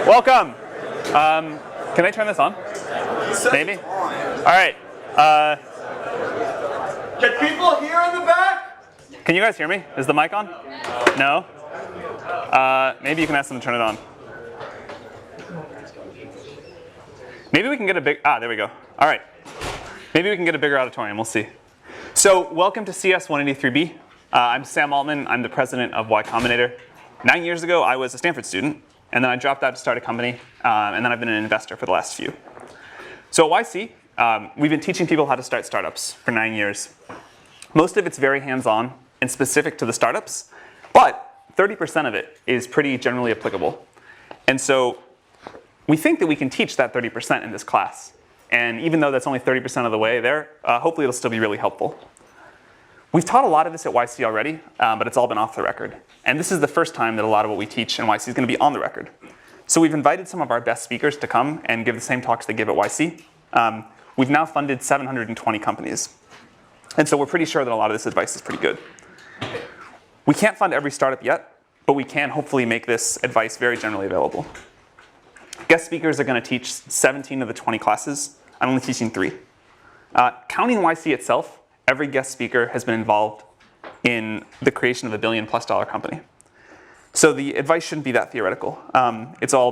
Welcome. Can I turn this on? Maybe? All right. Can people hear in the back? Can you guys hear me? Is the mic on? No? Maybe you can ask them to turn it on. Maybe we can get a big, there we go. All right. Maybe we can get a bigger auditorium, we'll see. So welcome to CS 183B. I'm Sam Altman, I'm the president of Y Combinator. 9 years ago, I was a Stanford student, and then I dropped out to start a company, and then I've been an investor for the last few. So at YC, we've been teaching people how to start startups for 9 years. Most of it's very hands-on and specific to the startups, but 30% of it is pretty generally applicable. And so we think that we can teach that 30% in this class. And even though that's only 30% of the way there, hopefully it'll still be really helpful. We've taught a lot of this at YC already, but it's all been off the record. And this is the first time that a lot of what we teach in YC is going to be on the record. So we've invited some of our best speakers to come and give the same talks they give at YC. We've now funded 720 companies. And so we're pretty sure that a lot of this advice is pretty good. We can't fund every startup yet, but we can hopefully make this advice very generally available. Guest speakers are going to teach 17 of the 20 classes. I'm only teaching 3. Counting YC itself, every guest speaker has been involved in the creation of a $1 billion+ company. So the advice shouldn't be that theoretical. It's all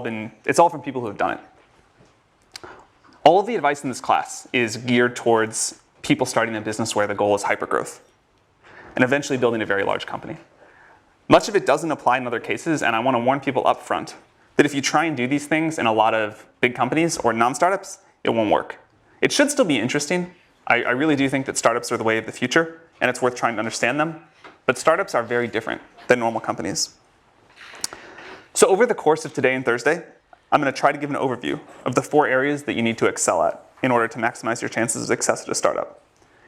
from people who have done it. All of the advice in this class is geared towards people starting a business where the goal is hypergrowth and eventually building a very large company. Much of it doesn't apply in other cases, and I want to warn people up front that if you try and do these things in a lot of big companies or non-startups, it won't work. It should still be interesting. I really do think that startups are the way of the future, and it's worth trying to understand them. But startups are very different than normal companies. So over the course of today and Thursday, I'm going to try to give an overview of the 4 areas that you need to excel at in order to maximize your chances of success at a startup.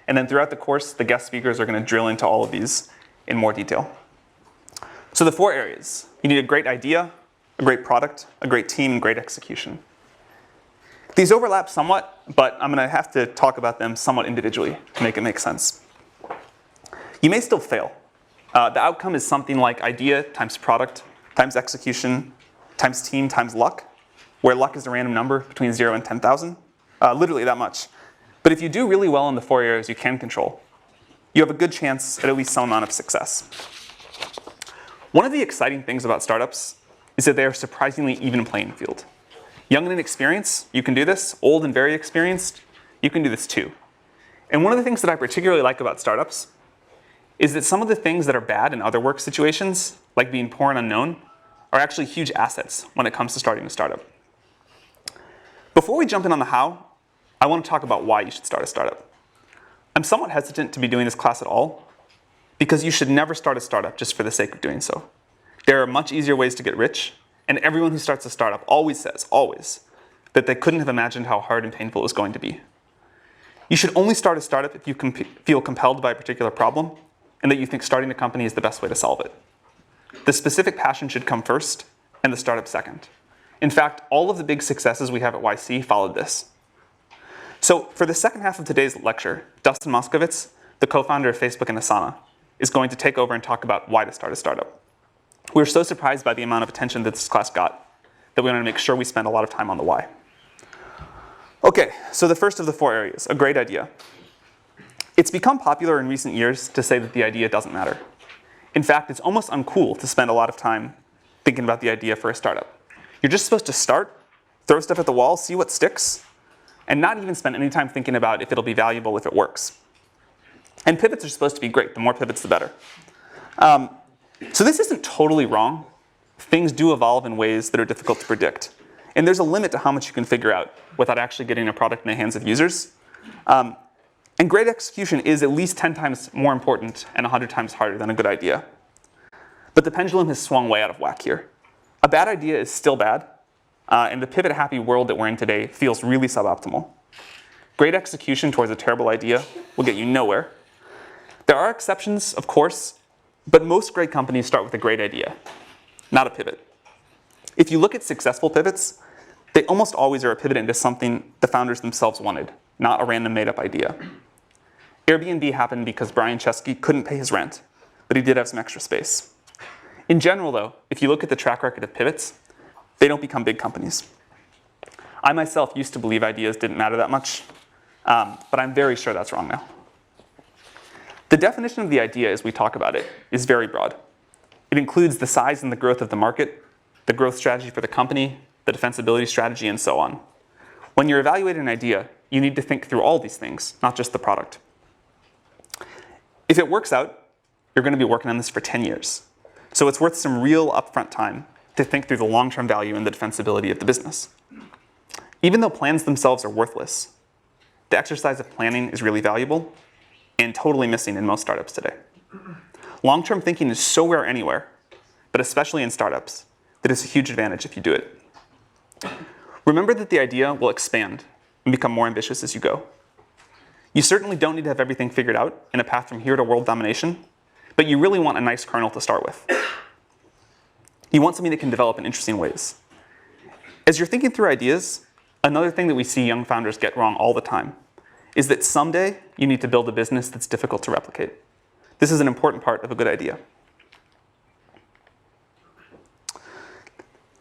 And then throughout the course, the guest speakers are going to drill into all of these in more detail. So the 4 areas. You need a great idea, a great product, a great team, and great execution. These overlap somewhat, but I'm going to have to talk about them somewhat individually to make it make sense. You may still fail. The outcome is something like idea times product times execution times team times luck, where luck is a random number between 0 and 10,000, literally that much. But if you do really well in the 4 areas you can control, you have a good chance at least some amount of success. One of the exciting things about startups is that they are surprisingly even playing field. Young and inexperienced, you can do this. Old and very experienced, you can do this too. And one of the things that I particularly like about startups is that some of the things that are bad in other work situations, like being poor and unknown, are actually huge assets when it comes to starting a startup. Before we jump in on the how, I want to talk about why you should start a startup. I'm somewhat hesitant to be doing this class at all, because you should never start a startup just for the sake of doing so. There are much easier ways to get rich, and everyone who starts a startup always says, that they couldn't have imagined how hard and painful it was going to be. You should only start a startup if you feel compelled by a particular problem, and that you think starting a company is the best way to solve it. The specific passion should come first, and the startup second. In fact, all of the big successes we have at YC followed this. So for the second half of today's lecture, Dustin Moskovitz, the co-founder of Facebook and Asana, is going to take over and talk about why to start a startup. We were so surprised by the amount of attention that this class got that we wanted to make sure we spend a lot of time on the why. Okay, so the first of the 4 areas, a great idea. It's become popular in recent years to say that the idea doesn't matter. In fact, it's almost uncool to spend a lot of time thinking about the idea for a startup. You're just supposed to start, throw stuff at the wall, see what sticks, and not even spend any time thinking about if it'll be valuable if it works. And pivots are supposed to be great. The more pivots, the better. So this isn't totally wrong. Things do evolve in ways that are difficult to predict. And there's a limit to how much you can figure out without actually getting a product in the hands of users. And great execution is at least 10 times more important and 100 times harder than a good idea. But the pendulum has swung way out of whack here. A bad idea is still bad, and the pivot-happy world that we're in today feels really suboptimal. Great execution towards a terrible idea will get you nowhere. There are exceptions, of course, but most great companies start with a great idea, not a pivot. If you look at successful pivots, they almost always are a pivot into something the founders themselves wanted, not a random made-up idea. Airbnb happened because Brian Chesky couldn't pay his rent, but he did have some extra space. In general, though, if you look at the track record of pivots, they don't become big companies. I myself used to believe ideas didn't matter that much, but I'm very sure that's wrong now. The definition of the idea as we talk about it is very broad. It includes the size and the growth of the market, the growth strategy for the company, the defensibility strategy, and so on. When you're evaluating an idea, you need to think through all these things, not just the product. If it works out, you're going to be working on this for 10 years. So it's worth some real upfront time to think through the long-term value and the defensibility of the business. Even though plans themselves are worthless, the exercise of planning is really valuable and totally missing in most startups today. Long-term thinking is so rare anywhere, but especially in startups, that it's a huge advantage if you do it. Remember that the idea will expand and become more ambitious as you go. You certainly don't need to have everything figured out in a path from here to world domination, but you really want a nice kernel to start with. You want something that can develop in interesting ways. As you're thinking through ideas, another thing that we see young founders get wrong all the time is that someday you need to build a business that's difficult to replicate. This is an important part of a good idea.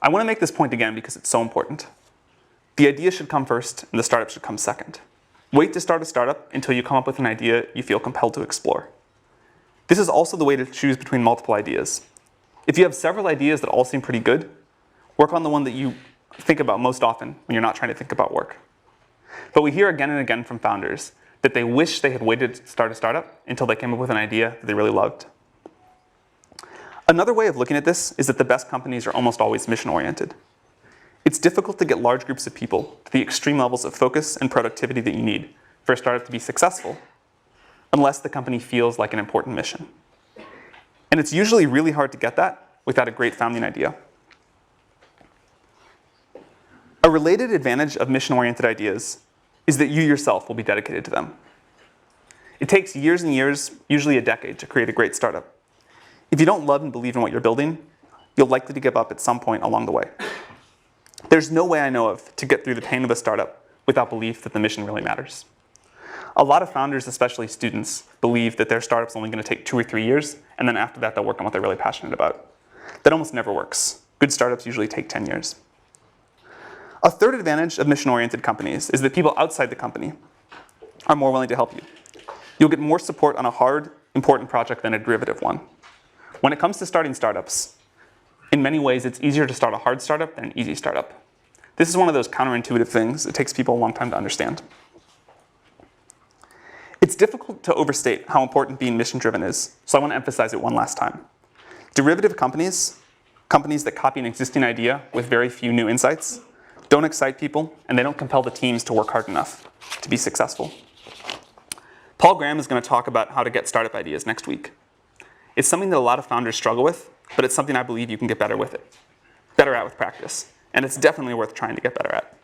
I want to make this point again because it's so important. The idea should come first and the startup should come second. Wait to start a startup until you come up with an idea you feel compelled to explore. This is also the way to choose between multiple ideas. If you have several ideas that all seem pretty good, work on the one that you think about most often when you're not trying to think about work. But we hear again and again from founders that they wish they had waited to start a startup until they came up with an idea that they really loved. Another way of looking at this is that the best companies are almost always mission-oriented. It's difficult to get large groups of people to the extreme levels of focus and productivity that you need for a startup to be successful, unless the company feels like an important mission. And it's usually really hard to get that without a great founding idea. A related advantage of mission-oriented ideas is that you yourself will be dedicated to them. It takes years and years, usually a decade, to create a great startup. If you don't love and believe in what you're building, you're likely to give up at some point along the way. There's no way I know of to get through the pain of a startup without belief that the mission really matters. A lot of founders, especially students, believe that their startup's only going to take 2 or 3 years, and then after that they'll work on what they're really passionate about. That almost never works. Good startups usually take 10 years. A third advantage of mission-oriented companies is that people outside the company are more willing to help you. You'll get more support on a hard, important project than a derivative one. When it comes to starting startups, in many ways it's easier to start a hard startup than an easy startup. This is one of those counterintuitive things that takes people a long time to understand. It's difficult to overstate how important being mission-driven is, so I want to emphasize it one last time. Derivative companies, companies that copy an existing idea with very few new insights, don't excite people, and they don't compel the teams to work hard enough to be successful. Paul Graham is going to talk about how to get startup ideas next week. It's something that a lot of founders struggle with, but it's something I believe you can get better at with practice, and it's definitely worth trying to get better at.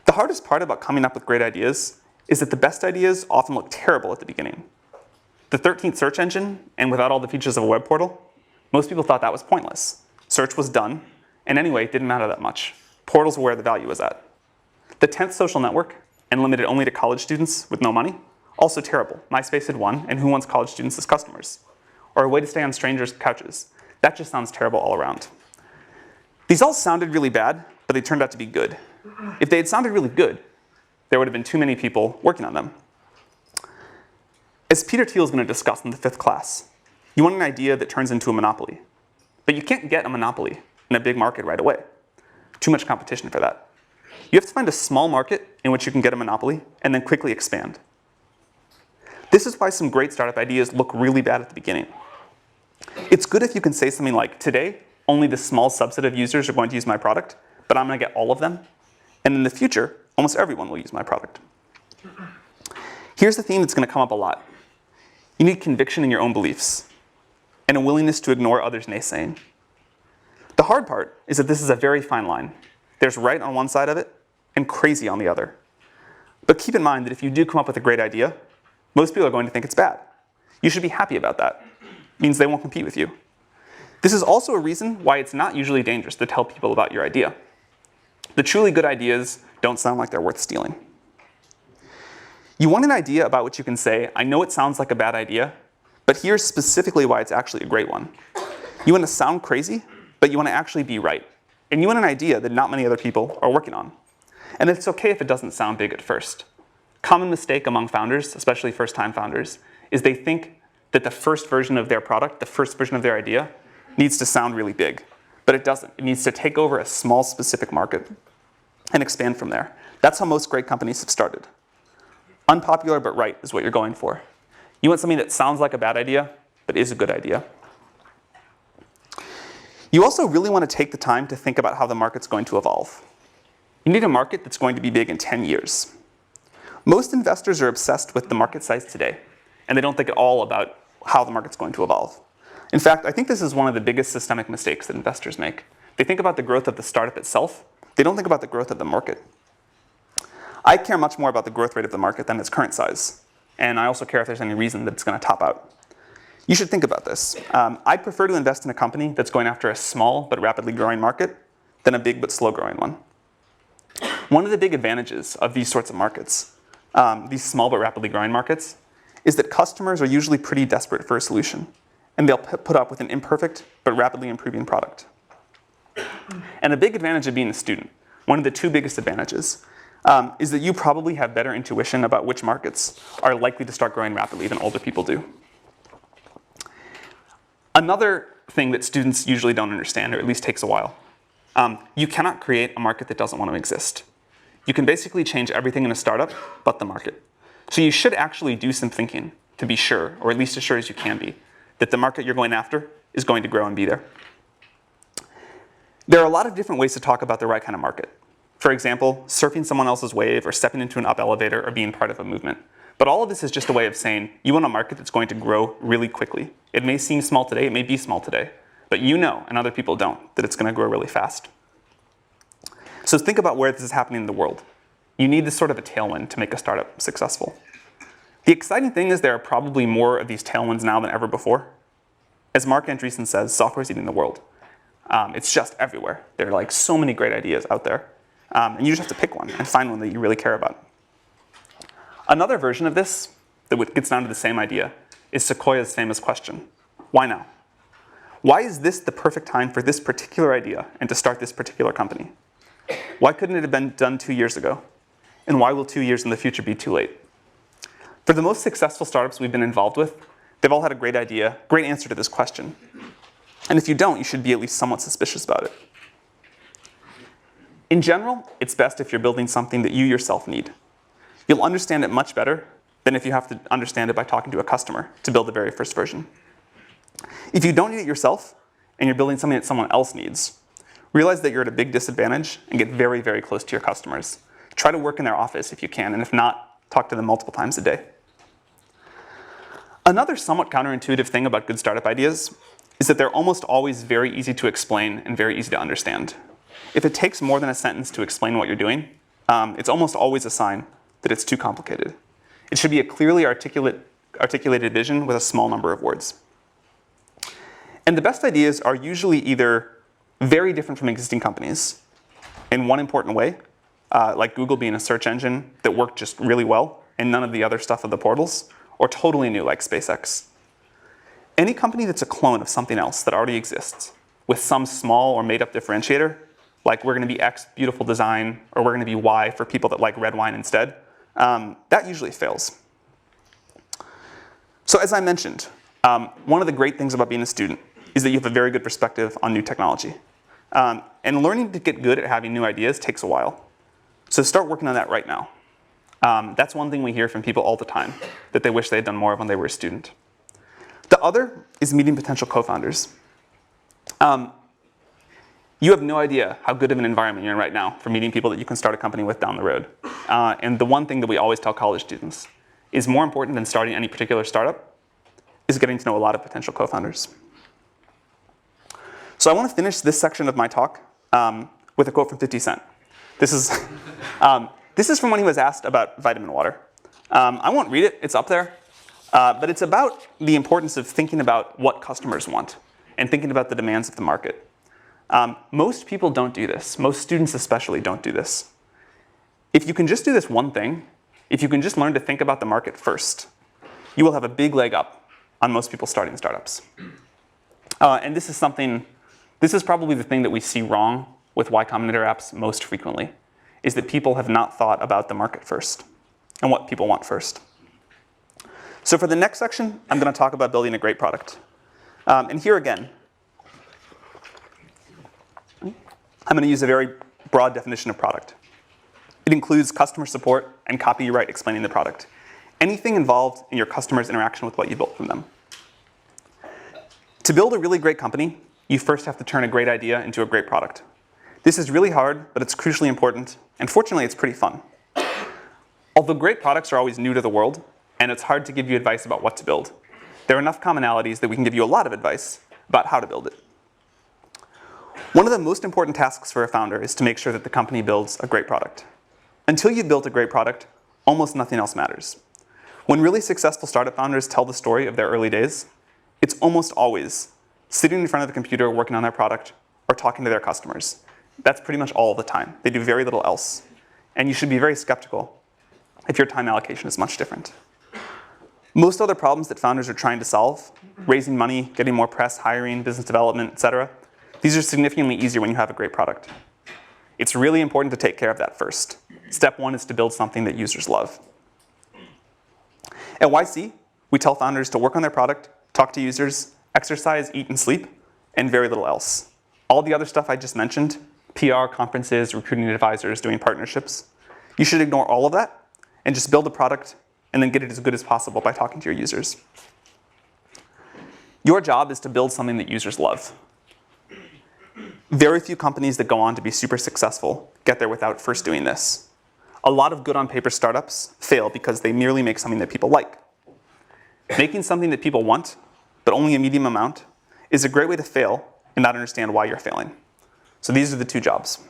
The hardest part about coming up with great ideas is that the best ideas often look terrible at the beginning. The 13th search engine, and without all the features of a web portal, most people thought that was pointless. Search was done, and anyway, it didn't matter that much. Portals were where the value was at. The 10th social network, and limited only to college students with no money, also terrible. MySpace had won, and who wants college students as customers? Or a way to stay on strangers' couches. That just sounds terrible all around. These all sounded really bad, but they turned out to be good. If they had sounded really good, there would have been too many people working on them. As Peter Thiel is going to discuss in the 5th class, you want an idea that turns into a monopoly. But you can't get a monopoly in a big market right away. Too much competition for that. You have to find a small market in which you can get a monopoly and then quickly expand. This is why some great startup ideas look really bad at the beginning. It's good if you can say something like, today, only this small subset of users are going to use my product, but I'm going to get all of them. And in the future, almost everyone will use my product. Here's the theme that's going to come up a lot. You need conviction in your own beliefs and a willingness to ignore others' naysaying. The hard part is that this is a very fine line. There's right on one side of it and crazy on the other. But keep in mind that if you do come up with a great idea, most people are going to think it's bad. You should be happy about that. It means they won't compete with you. This is also a reason why it's not usually dangerous to tell people about your idea. The truly good ideas don't sound like they're worth stealing. You want an idea about which you can say, I know it sounds like a bad idea, but here's specifically why it's actually a great one. You want to sound crazy, but you want to actually be right. And you want an idea that not many other people are working on. And it's okay if it doesn't sound big at first. Common mistake among founders, especially first-time founders, is they think that the first version of their product, the first version of their idea, needs to sound really big. But it doesn't. It needs to take over a small specific market and expand from there. That's how most great companies have started. Unpopular but right is what you're going for. You want something that sounds like a bad idea, but is a good idea. You also really want to take the time to think about how the market's going to evolve. You need a market that's going to be big in 10 years. Most investors are obsessed with the market size today, and they don't think at all about how the market's going to evolve. In fact, I think this is one of the biggest systemic mistakes that investors make. They think about the growth of the startup itself. They don't think about the growth of the market. I care much more about the growth rate of the market than its current size. And I also care if there's any reason that it's going to top out. You should think about this. I'd prefer to invest in a company that's going after a small but rapidly growing market than a big but slow growing one. One of the big advantages of these sorts of markets, these small but rapidly growing markets, is that customers are usually pretty desperate for a solution. And they'll put up with an imperfect but rapidly improving product. And a big advantage of being a student, one of the two biggest advantages, is that you probably have better intuition about which markets are likely to start growing rapidly than older people do. Another thing that students usually don't understand, or at least takes a while, you cannot create a market that doesn't want to exist. You can basically change everything in a startup but the market. So you should actually do some thinking to be sure, or at least as sure as you can be, that the market you're going after is going to grow and be there. There are a lot of different ways to talk about the right kind of market. For example, surfing someone else's wave or stepping into an up elevator or being part of a movement. But all of this is just a way of saying you want a market that's going to grow really quickly. It may seem small today, it may be small today, but you know, and other people don't, that it's going to grow really fast. So think about where this is happening in the world. You need this sort of a tailwind to make a startup successful. The exciting thing is there are probably more of these tailwinds now than ever before. As Mark Andreessen says, software is eating the world. It's just everywhere. There are like so many great ideas out there. And you just have to pick one and find one that you really care about. Another version of this that gets down to the same idea is Sequoia's famous question, why now? Why is this the perfect time for this particular idea and to start this particular company? Why couldn't it have been done 2 years ago? And why will 2 years in the future be too late? For the most successful startups we've been involved with, they've all had a great idea, great answer to this question. And if you don't, you should be at least somewhat suspicious about it. In general, it's best if you're building something that you yourself need. You'll understand it much better than if you have to understand it by talking to a customer to build the very first version. If you don't need it yourself, and you're building something that someone else needs, realize that you're at a big disadvantage and get very, very close to your customers. Try to work in their office if you can, and if not, talk to them multiple times a day. Another somewhat counterintuitive thing about good startup ideas is that they're almost always very easy to explain and very easy to understand. If it takes more than a sentence to explain what you're doing, it's almost always a sign that it's too complicated. It should be a clearly articulated vision with a small number of words. And the best ideas are usually either very different from existing companies in one important way, like Google being a search engine that worked just really well and none of the other stuff of the portals, or totally new like SpaceX. Any company that's a clone of something else that already exists with some small or made up differentiator, like we're going to be X beautiful design, or we're going to be Y for people that like red wine instead, that usually fails. So as I mentioned, one of the great things about being a student is that you have a very good perspective on new technology. And learning to get good at having new ideas takes a while. So start working on that right now. That's one thing we hear from people all the time, that they wish they had done more of when they were a student. The other is meeting potential co-founders. You have no idea how good of an environment you're in right now for meeting people that you can start a company with down the road. And the one thing that we always tell college students is more important than starting any particular startup is getting to know a lot of potential co-founders. So I want to finish this section of my talk with a quote from 50 Cent. This is from when he was asked about vitamin water. I won't read it, it's up there. But it's about the importance of thinking about what customers want and thinking about the demands of the market. Most people don't do this. Most students especially don't do this. If you can just do this one thing, if you can just learn to think about the market first, you will have a big leg up on most people starting startups. And this is something This is probably the thing that we see wrong with Y Combinator apps most frequently, is that people have not thought about the market first and what people want first. So for the next section, I'm going to talk about building a great product. And here again, I'm going to use a very broad definition of product. It includes customer support and copyright explaining the product. Anything involved in your customer's interaction with what you built from them. To build a really great company, you first have to turn a great idea into a great product. This is really hard, but it's crucially important, and fortunately, it's pretty fun. Although great products are always new to the world, and it's hard to give you advice about what to build, there are enough commonalities that we can give you a lot of advice about how to build it. One of the most important tasks for a founder is to make sure that the company builds a great product. Until you've built a great product, almost nothing else matters. When really successful startup founders tell the story of their early days, it's almost always sitting in front of the computer working on their product or talking to their customers. That's pretty much all the time. They do very little else. And you should be very skeptical if your time allocation is much different. Most other problems that founders are trying to solve, raising money, getting more press, hiring, business development, etc., these are significantly easier when you have a great product. It's really important to take care of that first. Step one is to build something that users love. At YC, we tell founders to work on their product, talk to users, exercise, eat, and sleep, and very little else. All the other stuff I just mentioned, PR, conferences, recruiting advisors, doing partnerships, you should ignore all of that and just build a product and then get it as good as possible by talking to your users. Your job is to build something that users love. Very few companies that go on to be super successful get there without first doing this. A lot of good on paper startups fail because they merely make something that people like. Making something that people want, but only a medium amount, is a great way to fail and not understand why you're failing. So these are the two jobs.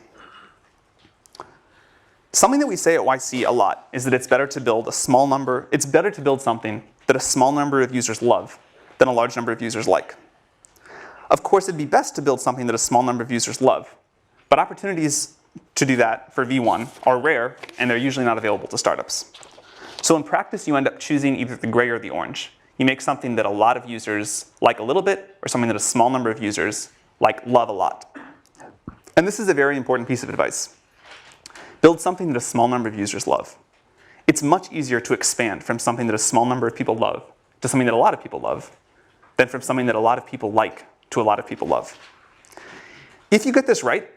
Something that we say at YC a lot is that it's better to build something that a small number of users love than a large number of users like. Of course, it'd be best to build something that a small number of users love, but opportunities to do that for V1 are rare, and they're usually not available to startups. So in practice, you end up choosing either the gray or the orange. You make something that a lot of users like a little bit, or something that a small number of users love a lot. And this is a very important piece of advice. Build something that a small number of users love. It's much easier to expand from something that a small number of people love to something that a lot of people love than from something that a lot of people like to a lot of people love. If you get this right,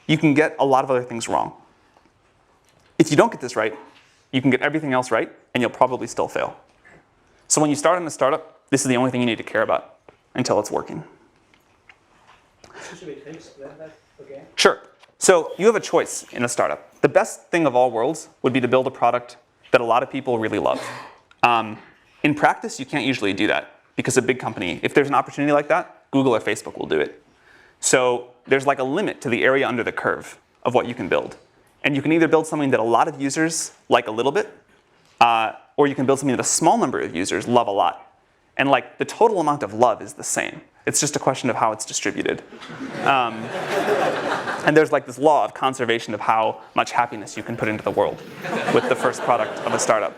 you can get a lot of other things wrong. If you don't get this right, you can get everything else right, and you'll probably still fail. So when you start in a startup, this is the only thing you need to care about until it's working. Should we explain that again? Sure. So you have a choice in a startup. The best thing of all worlds would be to build a product that a lot of people really love. In practice, you can't usually do that because a big company, if there's an opportunity like that, Google or Facebook will do it. So there's a limit to the area under the curve of what you can build. And you can either build something that a lot of users like a little bit, or you can build something that a small number of users love a lot. And the total amount of love is the same. It's just a question of how it's distributed. And there's this law of conservation of how much happiness you can put into the world with the first product of a startup.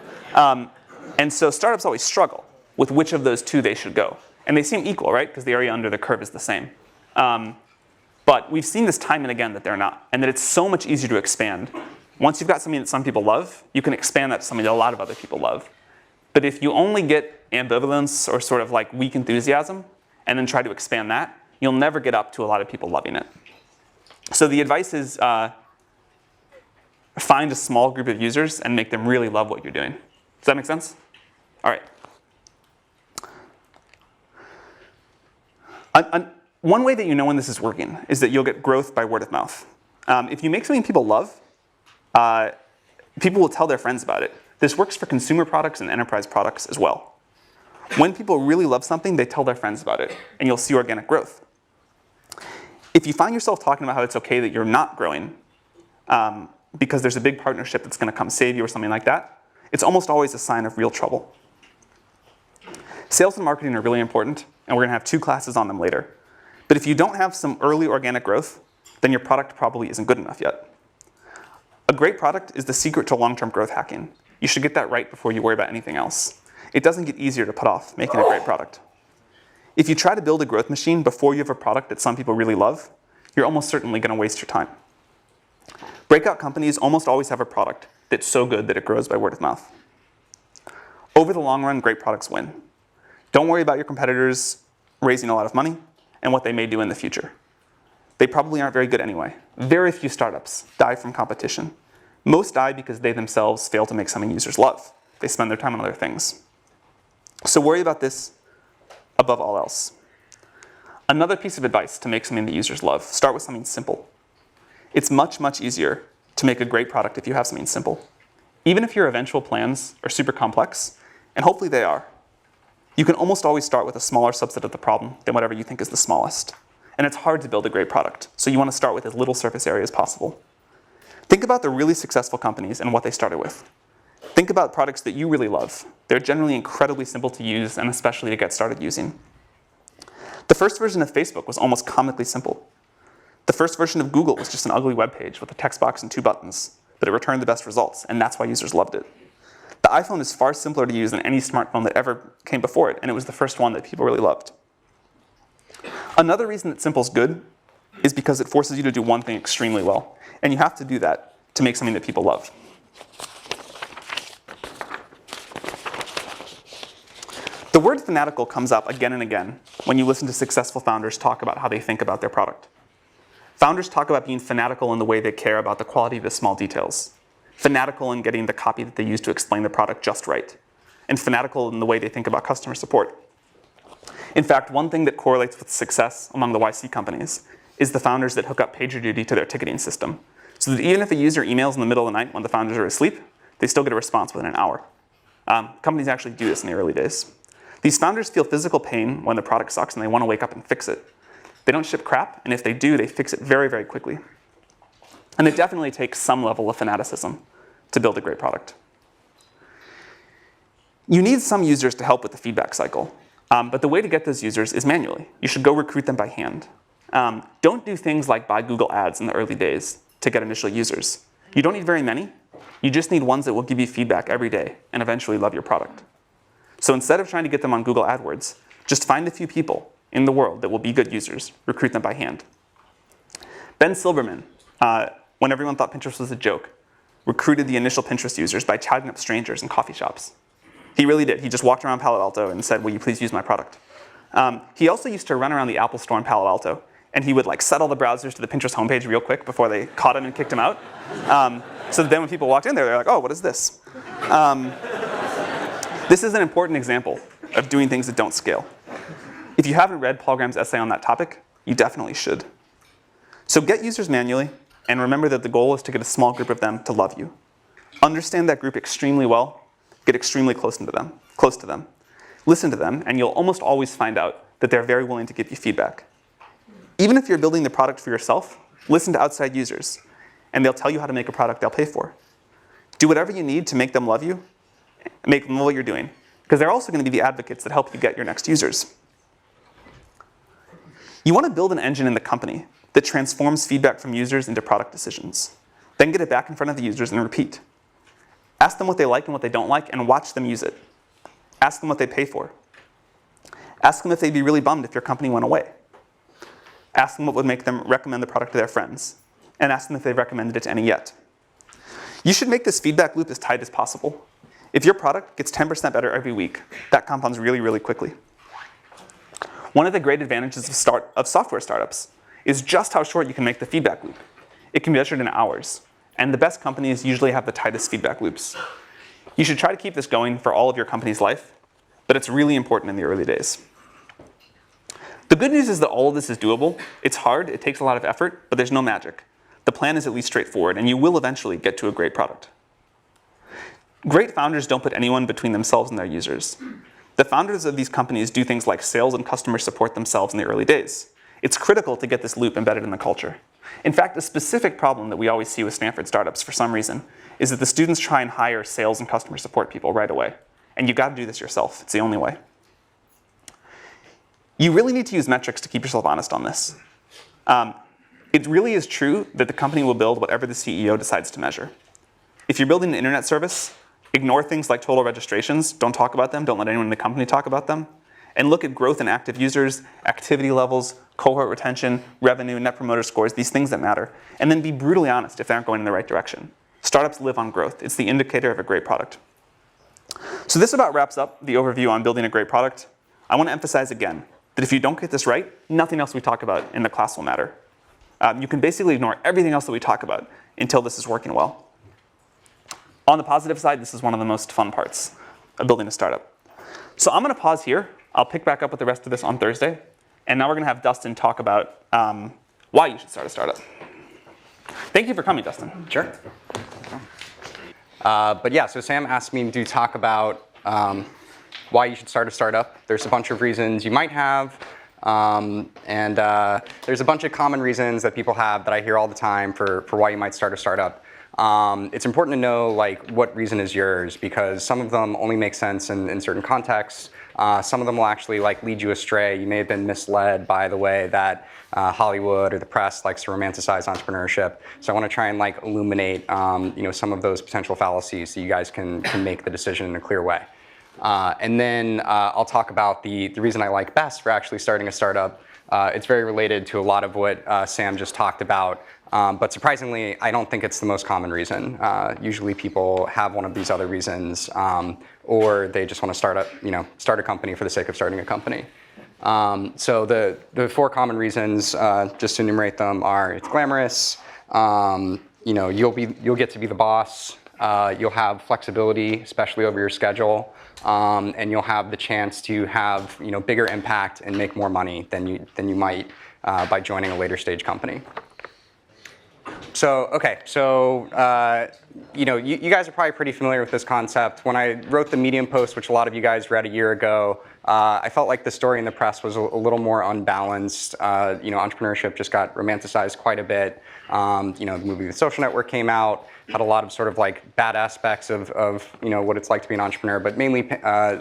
And so startups always struggle with which of those two they should go. And they seem equal, right? Because the area under the curve is the same. But we've seen this time and again that they're not, and that it's so much easier to expand. Once you've got something that some people love, you can expand that to something that a lot of other people love. But if you only get ambivalence or sort of weak enthusiasm, and then try to expand that, you'll never get up to a lot of people loving it. So the advice is find a small group of users and make them really love what you're doing. Does that make sense? All right. One way that you know when this is working is that you'll get growth by word of mouth. If you make something people love, people will tell their friends about it. This works for consumer products and enterprise products as well. When people really love something, they tell their friends about it, and you'll see organic growth. If you find yourself talking about how it's okay that you're not growing because there's a big partnership that's going to come save you or something like that, it's almost always a sign of real trouble. Sales and marketing are really important, and we're going to have 2 classes on them later. But if you don't have some early organic growth, then your product probably isn't good enough yet. A great product is the secret to long-term growth hacking. You should get that right before you worry about anything else. It doesn't get easier to put off making a great product. If you try to build a growth machine before you have a product that some people really love, you're almost certainly going to waste your time. Breakout companies almost always have a product that's so good that it grows by word of mouth. Over the long run, great products win. Don't worry about your competitors raising a lot of money and what they may do in the future. They probably aren't very good anyway. Very few startups die from competition. Most die because they themselves fail to make something users love. They spend their time on other things. So worry about this above all else. Another piece of advice to make something that users love, start with something simple. It's much, much easier to make a great product if you have something simple. Even if your eventual plans are super complex, and hopefully they are, you can almost always start with a smaller subset of the problem than whatever you think is the smallest. And it's hard to build a great product, so you want to start with as little surface area as possible. Think about the really successful companies and what they started with. Think about products that you really love. They're generally incredibly simple to use and especially to get started using. The first version of Facebook was almost comically simple. The first version of Google was just an ugly web page with a text box and 2 buttons, but it returned the best results, and that's why users loved it. The iPhone is far simpler to use than any smartphone that ever came before it, and it was the first one that people really loved. Another reason that simple is good is because it forces you to do one thing extremely well, and you have to do that to make something that people love. The word fanatical comes up again and again when you listen to successful founders talk about how they think about their product. Founders talk about being fanatical in the way they care about the quality of the small details, fanatical in getting the copy that they use to explain the product just right, and fanatical in the way they think about customer support. In fact, one thing that correlates with success among the YC companies is the founders that hook up PagerDuty to their ticketing system, so that even if a user emails in the middle of the night when the founders are asleep, they still get a response within an hour. Companies actually do this in the early days. These founders feel physical pain when the product sucks and they want to wake up and fix it. They don't ship crap, and if they do, they fix it very, very quickly. And it definitely takes some level of fanaticism to build a great product. You need some users to help with the feedback cycle, but the way to get those users is manually. You should go recruit them by hand. Don't do things like buy Google Ads in the early days to get initial users. You don't need very many. You just need ones that will give you feedback every day and eventually love your product. So instead of trying to get them on Google AdWords, just find a few people in the world that will be good users, recruit them by hand. Ben Silverman, when everyone thought Pinterest was a joke, recruited the initial Pinterest users by chatting up strangers in coffee shops. He really did. He just walked around Palo Alto and said, will you please use my product? He also used to run around the Apple store in Palo Alto, and he would like set all the browsers to the Pinterest homepage real quick before they caught him and kicked him out. So then when people walked in there, they're like, oh, what is this? This is an important example of doing things that don't scale. If you haven't read Paul Graham's essay on that topic, you definitely should. So get users manually, and remember that the goal is to get a small group of them to love you. Understand that group extremely well, get extremely close to them. Listen to them, and you'll almost always find out that they're very willing to give you feedback. Even if you're building the product for yourself, listen to outside users, and they'll tell you how to make a product they'll pay for. Do whatever you need to make them love you, and make them know what you're doing, because they're also going to be the advocates that help you get your next users. You want to build an engine in the company that transforms feedback from users into product decisions. Then get it back in front of the users and repeat. Ask them what they like and what they don't like, and watch them use it. Ask them what they pay for. Ask them if they'd be really bummed if your company went away. Ask them what would make them recommend the product to their friends. And ask them if they've recommended it to any yet. You should make this feedback loop as tight as possible. If your product gets 10% better every week, that compounds really, really quickly. One of the great advantages of software startups is just how short you can make the feedback loop. It can be measured in hours. And the best companies usually have the tightest feedback loops. You should try to keep this going for all of your company's life, but it's really important in the early days. The good news is that all of this is doable. It's hard, it takes a lot of effort, but there's no magic. The plan is at least straightforward, and you will eventually get to a great product. Great founders don't put anyone between themselves and their users. The founders of these companies do things like sales and customer support themselves in the early days. It's critical to get this loop embedded in the culture. In fact, a specific problem that we always see with Stanford startups for some reason is that the students try and hire sales and customer support people right away. And you've got to do this yourself. It's the only way. You really need to use metrics to keep yourself honest on this. It really is true that the company will build whatever the CEO decides to measure. If you're building an internet service, ignore things like total registrations. Don't talk about them. Don't let anyone in the company talk about them. and look at growth in active users, activity levels, cohort retention, revenue, net promoter scores, these things that matter, and then be brutally honest if they aren't going in the right direction. Startups live on growth. It's the indicator of a great product. So this about wraps up the overview on building a great product. I want to emphasize again that if you don't get this right, nothing else we talk about in the class will matter. You can basically ignore everything else that we talk about until this is working well. On the positive side, this is one of the most fun parts of building a startup. So I'm going to pause here. I'll pick back up with the rest of this on Thursday. And now we're going to have Dustin talk about why you should start a startup. Thank you for coming, Dustin. Sure. But yeah, so Sam asked me to talk about why you should start a startup. There's a bunch of reasons you might have. And there's a bunch of common reasons that people have that I hear all the time for why you might start a startup. It's important to know like what reason is yours, because some of them only make sense in certain contexts. Some of them will actually like lead you astray. You may have been misled by the way that Hollywood or the press likes to romanticize entrepreneurship. So I want to try and like illuminate some of those potential fallacies so you guys can make the decision in a clear way. And then I'll talk about the reason I like best for actually starting a startup. It's very related to a lot of what Sam just talked about. But surprisingly, I don't think it's the most common reason. Usually people have one of these other reasons, or they just want to start a company for the sake of starting a company. So the four common reasons, just to enumerate them, are it's glamorous, you'll get to be the boss, you'll have flexibility, especially over your schedule, and you'll have the chance to have bigger impact and make more money than you might by joining a later stage company. So, okay, so, you guys are probably pretty familiar with this concept. When I wrote the Medium post, which a lot of you guys read a year ago, I felt like the story in the press was a little more unbalanced. Entrepreneurship just got romanticized quite a bit. The movie The Social Network came out, had a lot of sort of like bad aspects of what it's like to be an entrepreneur, but mainly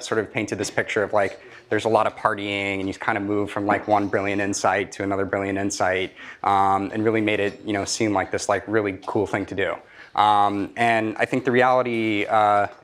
sort of painted this picture of like, there's a lot of partying, and you kind of move from like one brilliant insight to another brilliant insight, and really made it seem like this like really cool thing to do. And I think the reality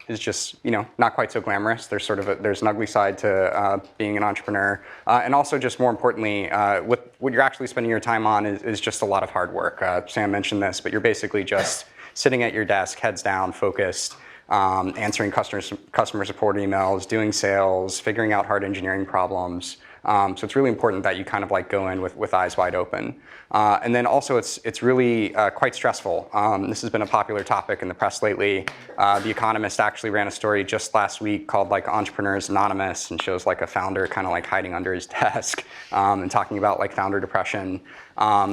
is just not quite so glamorous. There's there's an ugly side to being an entrepreneur, and also just more importantly, what you're actually spending your time on is just a lot of hard work. Sam mentioned this, but you're basically just sitting at your desk, heads down, focused. Answering customer support emails, doing sales, figuring out hard engineering problems. So it's really important that you kind of like go in with eyes wide open. And then also it's really quite stressful. This has been a popular topic in the press lately. The Economist actually ran a story just last week called like Entrepreneurs Anonymous, and shows like a founder kind of like hiding under his desk and talking about like founder depression.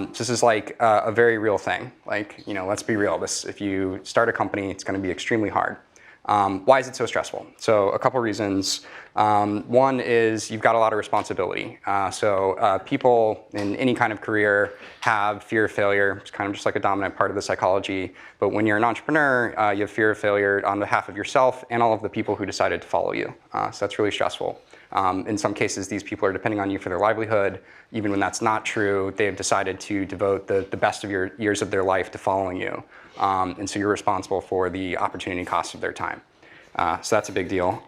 This is like a very real thing. Like, let's be real. If you start a company, it's going to be extremely hard. Why is it so stressful? So a couple reasons. One is you've got a lot of responsibility. So people in any kind of career have fear of failure. It's kind of just like a dominant part of the psychology. But when you're an entrepreneur, you have fear of failure on behalf of yourself and all of the people who decided to follow you. So that's really stressful. In some cases, these people are depending on you for their livelihood. Even when that's not true, they've decided to devote the best of your years of their life to following you. And so you're responsible for the opportunity cost of their time. So that's a big deal.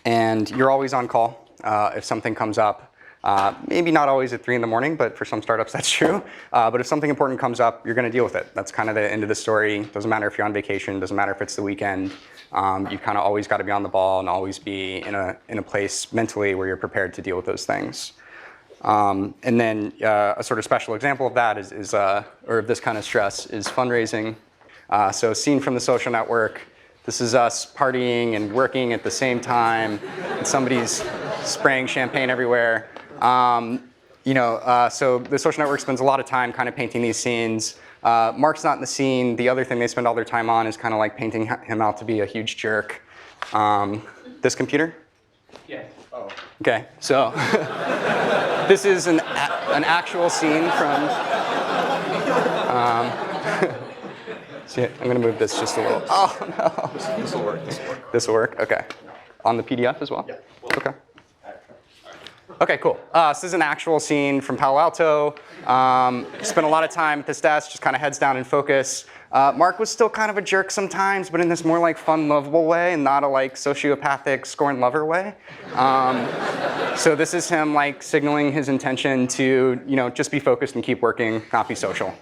And you're always on call if something comes up. Maybe not always at 3 in the morning, but for some startups that's true. But if something important comes up, you're going to deal with it. That's kind of the end of the story. Doesn't matter if you're on vacation. Doesn't matter if it's the weekend. You kind of always got to be on the ball and always be in a place mentally where you're prepared to deal with those things. And then a sort of special example of that or of this kind of stress is fundraising. So scene from The Social Network. This is us partying and working at the same time, and somebody's spraying champagne everywhere. So The Social Network spends a lot of time kind of painting these scenes. Mark's not in the scene. The other thing they spend all their time on is kind of like painting him out to be a huge jerk. This computer? Yeah. Oh. Okay, so this is an actual scene from. See, I'm going to move this just a little. Oh no! This will work. This will work. Okay. On the PDF as well. Yeah. Okay. Okay, cool. So this is an actual scene from Palo Alto. Spent a lot of time at this desk, just kind of heads down and focus. Mark was still kind of a jerk sometimes, but in this more like fun, lovable way, and not a like sociopathic scorn lover way. So this is him like signaling his intention to just be focused and keep working, not be social.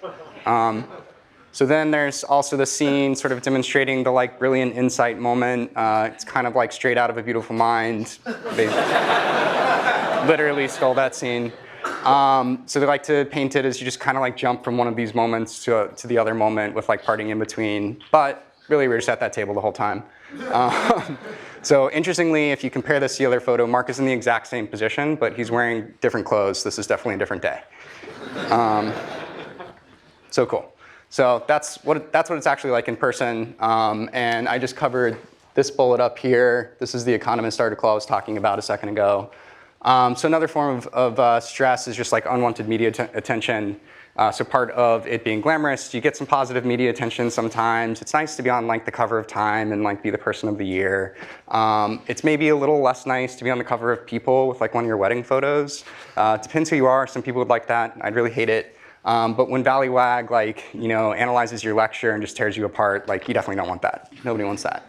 So then there's also the scene sort of demonstrating the like brilliant insight moment. It's kind of like straight out of A Beautiful Mind. They literally stole that scene. So they like to paint it as you just kind of like jump from one of these moments to the other moment with like parting in between. But really, we're just at that table the whole time. So interestingly, if you compare this to the other photo, Mark is in the exact same position, but he's wearing different clothes. This is definitely a different day. So cool. So that's what it's actually like in person. And I just covered this bullet up here. This is the economist article I was talking about a second ago. So another form of stress is just like unwanted media attention. So part of it being glamorous, you get some positive media attention sometimes. It's nice to be on like the cover of Time and like be the person of the year. It's maybe a little less nice to be on the cover of People with like one of your wedding photos. Depends who you are. Some people would like that. I'd really hate it. But when Valleywag analyzes your lecture and just tears you apart, like you definitely don't want that. Nobody wants that.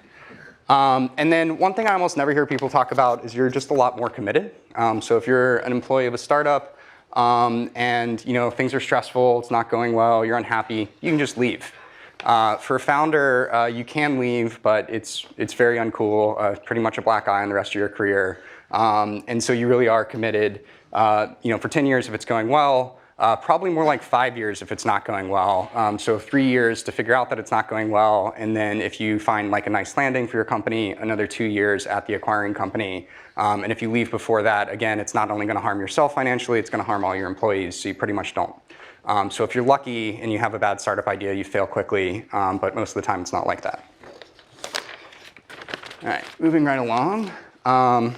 And then one thing I almost never hear people talk about is you're just a lot more committed. So if you're an employee of a startup and things are stressful, it's not going well, you're unhappy, you can just leave. For a founder, you can leave, but it's very uncool, pretty much a black eye on the rest of your career. And so you really are committed. For 10 years if it's going well. Probably more like 5 years if it's not going well. So 3 years to figure out that it's not going well, and then if you find like a nice landing for your company, another 2 years at the acquiring company. And if you leave before that, again, it's not only going to harm yourself financially, it's going to harm all your employees, so you pretty much don't. So if you're lucky and you have a bad startup idea, you fail quickly, but most of the time it's not like that. All right, moving right along. And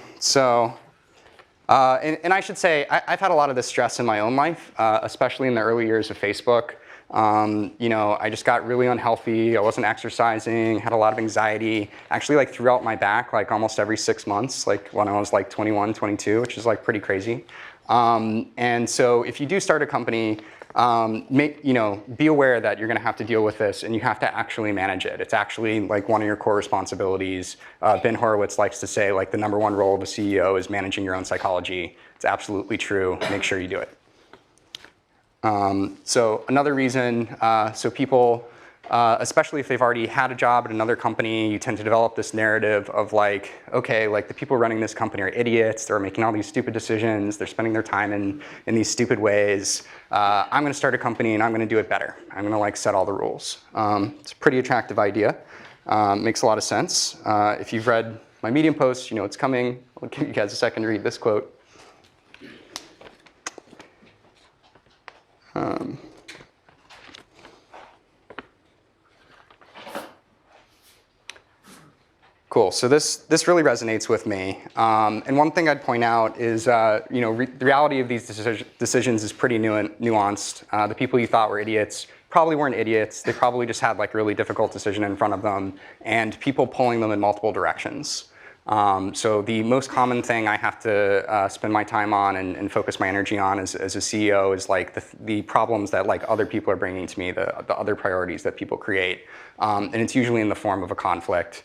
I should say, I've had a lot of this stress in my own life, especially in the early years of Facebook. I just got really unhealthy. I wasn't exercising, had a lot of anxiety, actually like threw out my back like almost every 6 months, like when I was like 21, 22, which is like pretty crazy. And so if you do start a company, be aware that you're going to have to deal with this and you have to actually manage it. It's actually like one of your core responsibilities. Ben Horowitz likes to say like the #1 role of a CEO is managing your own psychology. It's absolutely true. Make sure you do it. So another reason, so people, especially if they've already had a job at another company, you tend to develop this narrative of like, okay, like the people running this company are idiots. They're making all these stupid decisions. They're spending their time in these stupid ways. I'm going to start a company and I'm going to do it better. I'm going to like set all the rules. It's a pretty attractive idea. Makes a lot of sense. If you've read my Medium post, you know it's coming. I'll give you guys a second to read this quote. Cool. So this really resonates with me. And one thing I'd point out is, the reality of these decisions is pretty nuanced. The people you thought were idiots probably weren't idiots. They probably just had like a really difficult decision in front of them, and people pulling them in multiple directions. So the most common thing I have to spend my time on and focus my energy on as a CEO is like the problems that like other people are bringing to me, the other priorities that people create. And it's usually in the form of a conflict.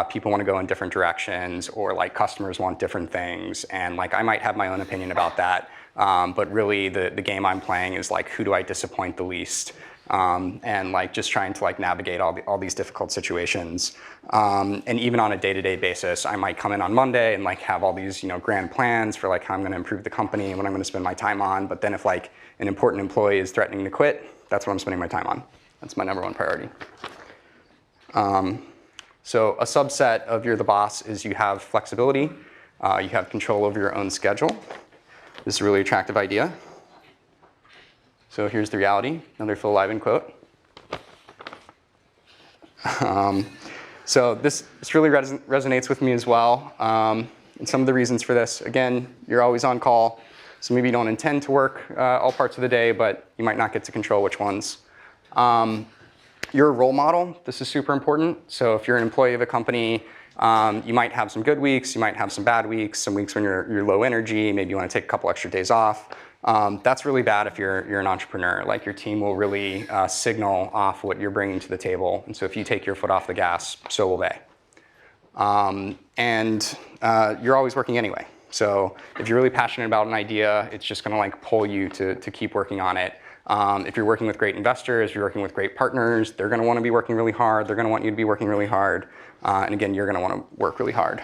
People want to go in different directions, or like customers want different things, and like I might have my own opinion about that. But really the game I'm playing is like, who do I disappoint the least? And like just trying to like navigate all these difficult situations. And even on a day-to-day basis, I might come in on Monday and like have all these grand plans for like how I'm going to improve the company and what I'm going to spend my time on. But then if like an important employee is threatening to quit, that's what I'm spending my time on. That's my #1 priority. So a subset of you're the boss is you have flexibility. You have control over your own schedule. This is a really attractive idea. So here's the reality, another Phil Lieben quote. So this really resonates with me as well. And some of the reasons for this, again, you're always on call. So maybe you don't intend to work all parts of the day, but you might not get to control which ones. You're a role model. This is super important. So if you're an employee of a company You might have some good weeks, you might have some bad weeks, some weeks when you're low energy, maybe you want to take a couple extra days off. That's really bad if you're an entrepreneur. Like your team will really signal off what you're bringing to the table. And so if you take your foot off the gas, so will they. You're always working anyway. So if you're really passionate about an idea, it's just going to like pull you to keep working on it. If you're working with great investors, if you're working with great partners, they're going to want to be working really hard. They're going to want you to be working really hard. And again, you're going to want to work really hard.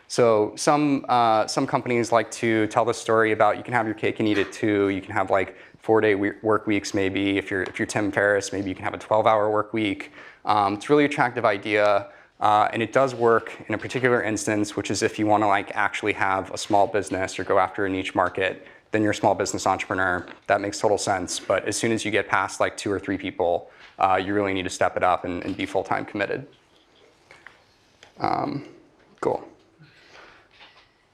So some companies like to tell the story about you can have your cake and eat it too. You can have like 4-day work weeks maybe. If you're Tim Ferriss, maybe you can have a 12-hour work week. It's a really attractive idea. And it does work in a particular instance, which is if you want to like actually have a small business or go after a niche market, then you're a small business entrepreneur. That makes total sense. But as soon as you get past like 2 or 3 people, you really need to step it up and be full-time committed. Cool.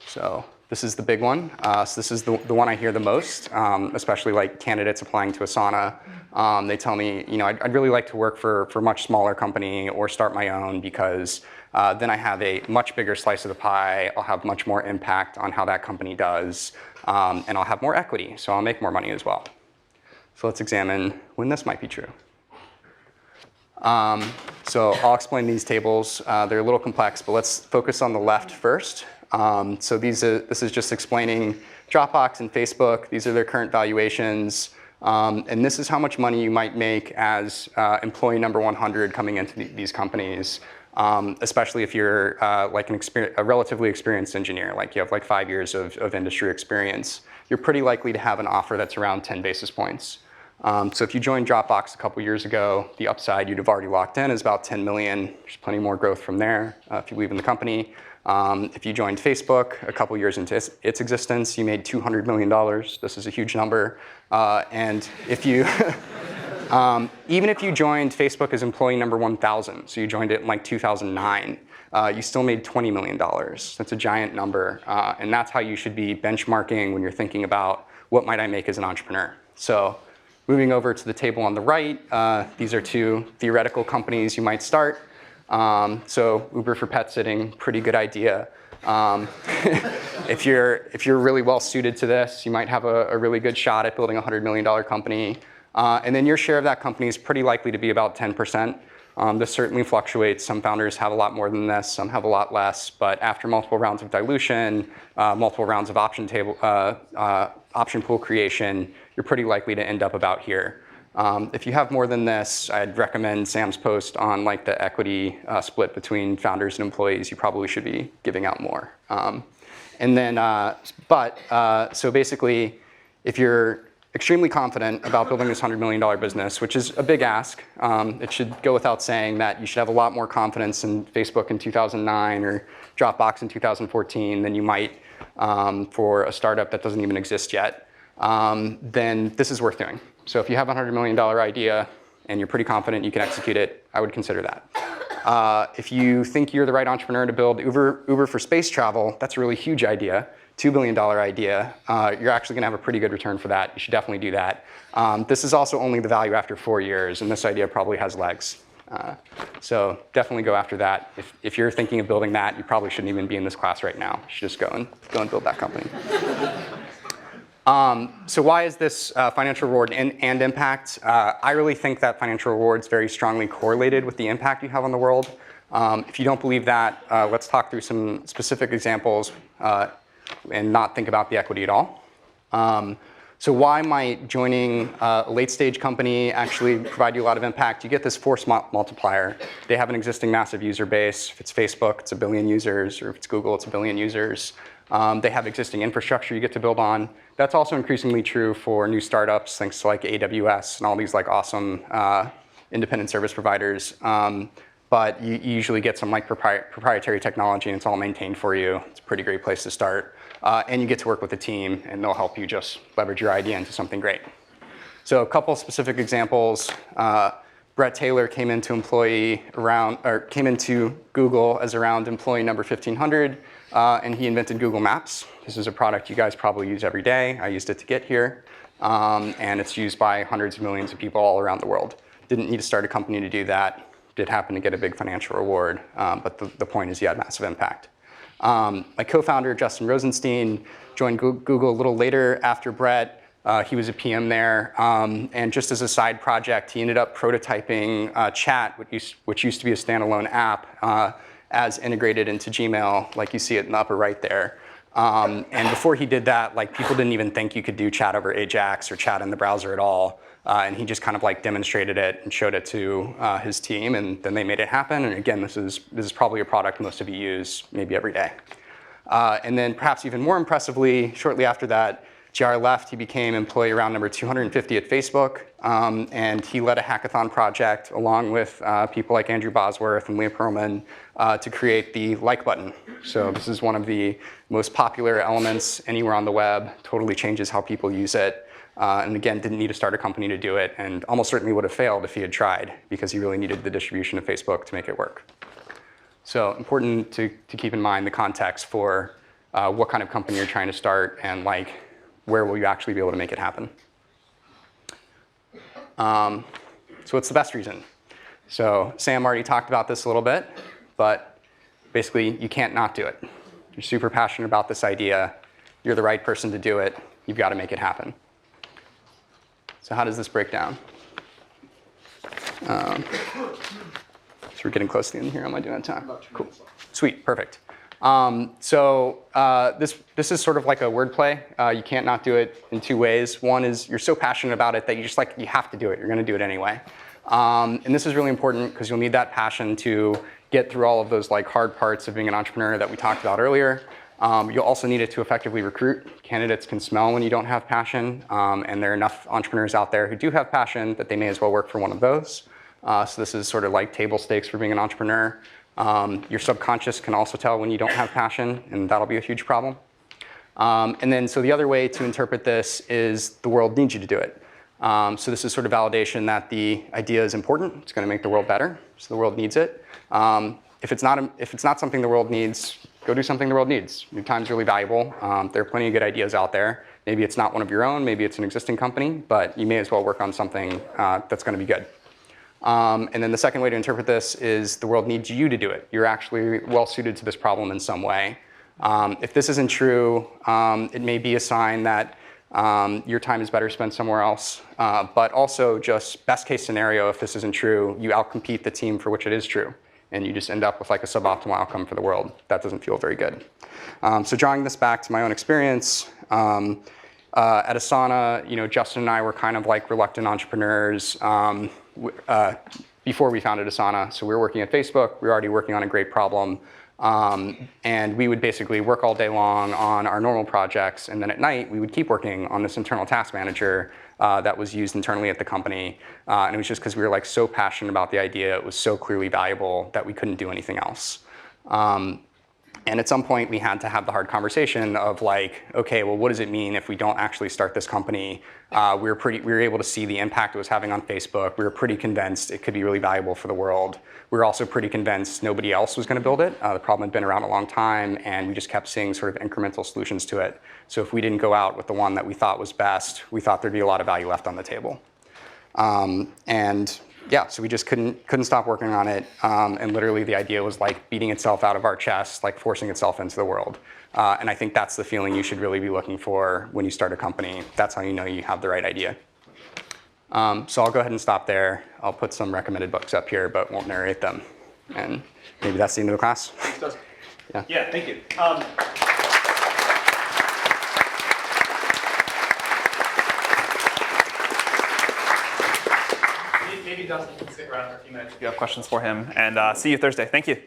So this is the big one. So this is the one I hear the most, especially like candidates applying to Asana. They tell me, I'd really like to work for a much smaller company or start my own because then I have a much bigger slice of the pie. I'll have much more impact on how that company does, and I'll have more equity, so I'll make more money as well. So let's examine when this might be true. So I'll explain these tables. They're a little complex, but let's focus on the left first. So this is just explaining Dropbox and Facebook. These are their current valuations. And this is how much money you might make as employee number 100 coming into these companies, especially if you're like a relatively experienced engineer, like you have like 5 years of industry experience. You're pretty likely to have an offer that's around 10 basis points. So if you joined Dropbox a couple years ago, the upside you'd have already locked in is about 10 million. There's plenty more growth from there if you believe in the company. If you joined Facebook a couple years into its existence, you made $200 million. This is a huge number. And if you, even if you joined Facebook as employee number 1,000, so you joined it in like 2009, you still made $20 million. That's a giant number. And that's how you should be benchmarking when you're thinking about what might I make as an entrepreneur. So moving over to the table on the right, these are 2 theoretical companies you might start. So Uber for pet sitting, pretty good idea. If you're really well suited to this, you might have a really good shot at building a $100 million company. And then your share of that company is pretty likely to be about 10%. This certainly fluctuates. Some founders have a lot more than this, some have a lot less. But after multiple rounds of dilution, multiple rounds of option pool creation, you're pretty likely to end up about here. If you have more than this, I'd recommend Sam's post on like the equity split between founders and employees. You probably should be giving out more. So basically, if you're extremely confident about building this $100 million business, which is a big ask, it should go without saying that you should have a lot more confidence in Facebook in 2009 or Dropbox in 2014 than you might for a startup that doesn't even exist yet. Then this is worth doing. So if you have a $100 million idea and you're pretty confident you can execute it, I would consider that. If you think you're the right entrepreneur to build Uber for space travel, that's a really huge idea, $2 billion idea. You're actually gonna have a pretty good return for that. You should definitely do that. This is also only the value after 4 years, and this idea probably has legs. So definitely go after that. If you're thinking of building that, you probably shouldn't even be in this class right now. You should just go and build that company. So why is this financial reward and impact? I really think that financial reward is very strongly correlated with the impact you have on the world. If you don't believe that, let's talk through some specific examples and not think about the equity at all. So why might joining a late stage company actually provide you a lot of impact? You get this force multiplier. They have an existing massive user base. If it's Facebook, it's 1 billion users, or if it's Google, it's 1 billion users. They have existing infrastructure you get to build on. That's also increasingly true for new startups, things like AWS and all these like awesome independent service providers. But you usually get some like proprietary technology and it's all maintained for you. It's a pretty great place to start. And you get to work with a team and they'll help you just leverage your idea into something great. So a couple specific examples. Brett Taylor came into Google as around employee number 1,500, and he invented Google Maps. This is a product you guys probably use every day. I used it to get here, and it's used by hundreds of millions of people all around the world. Didn't need to start a company to do that. did happen to get a big financial reward, but the point is he had massive impact. My co-founder, Justin Rosenstein, joined Google a little later after Brett. He was a PM there, and just as a side project, he ended up prototyping Chat, which used to be a standalone app, as integrated into Gmail, like you see it in the upper right there. And before he did that, like people didn't even think you could do chat over Ajax or chat in the browser at all. And he just kind of like demonstrated it and showed it to his team, and then they made it happen. And again, this is probably a product most of you use maybe every day. And then perhaps even more impressively, shortly after that, JR left. He became employee round number 250 at Facebook, and he led a hackathon project along with people like Andrew Bosworth and Leah Pearlman to create the like button. So this is one of the most popular elements anywhere on the web, totally changes how people use it. And again, didn't need to start a company to do it, and almost certainly would have failed if he had tried, because he really needed the distribution of Facebook to make it work. So important to keep in mind the context for what kind of company you're trying to start, and like where will you actually be able to make it happen. So what's the best reason? So Sam already talked about this a little bit, but basically you can't not do it. You're super passionate about this idea. You're the right person to do it. You've got to make it happen. So how does this break down? So we're getting close to the end here. Am I doing time? Cool. Sweet. Perfect. This is sort of like a wordplay. You can't not do it in two ways. One is you're so passionate about it that you have to do it. You're going to do it anyway. And this is really important because you'll need that passion to get through all of those like hard parts of being an entrepreneur that we talked about earlier. You'll also need it to effectively recruit. Candidates can smell when you don't have passion, and there are enough entrepreneurs out there who do have passion that they may as well work for one of those. So this is sort of like table stakes for being an entrepreneur. Your subconscious can also tell when you don't have passion, and that'll be a huge problem. And then so the other way to interpret this is the world needs you to do it. So this is sort of validation that the idea is important. It's going to make the world better, so the world needs it. If it's not something the world needs, go do something the world needs. Your time's really valuable. There are plenty of good ideas out there. Maybe it's not one of your own, maybe it's an existing company, but you may as well work on something that's going to be good. And then the second way to interpret this is the world needs you to do it. You're actually well suited to this problem in some way. If this isn't true, it may be a sign that your time is better spent somewhere else. But also just best case scenario, if this isn't true, you outcompete the team for which it is true. And you just end up with like a suboptimal outcome for the world. That doesn't feel very good. So drawing this back to my own experience, at Asana, Justin and I were kind of like reluctant entrepreneurs before we founded Asana. So we were working at Facebook. We were already working on a great problem. And we would basically work all day long on our normal projects. And then at night, we would keep working on this internal task manager that was used internally at the company. And it was just because we were like so passionate about the idea. It was so clearly valuable that we couldn't do anything else. And at some point, we had to have the hard conversation of like, okay, well, what does it mean if we don't actually start this company? We were able to see the impact it was having on Facebook. We were pretty convinced it could be really valuable for the world. We were also pretty convinced nobody else was going to build it. The problem had been around a long time, and we just kept seeing sort of incremental solutions to it. So if we didn't go out with the one that we thought was best, we thought there'd be a lot of value left on the table. And yeah, so we just couldn't stop working on it. And literally the idea was like beating itself out of our chest, like forcing itself into the world. And I think that's the feeling you should really be looking for when you start a company. That's how you know you have the right idea. So I'll go ahead and stop there. I'll put some recommended books up here, but won't narrate them. And maybe that's the end of the class. Yeah, thank you. Maybe Dustin can stick around for a few minutes if you have questions for him. And see you Thursday. Thank you.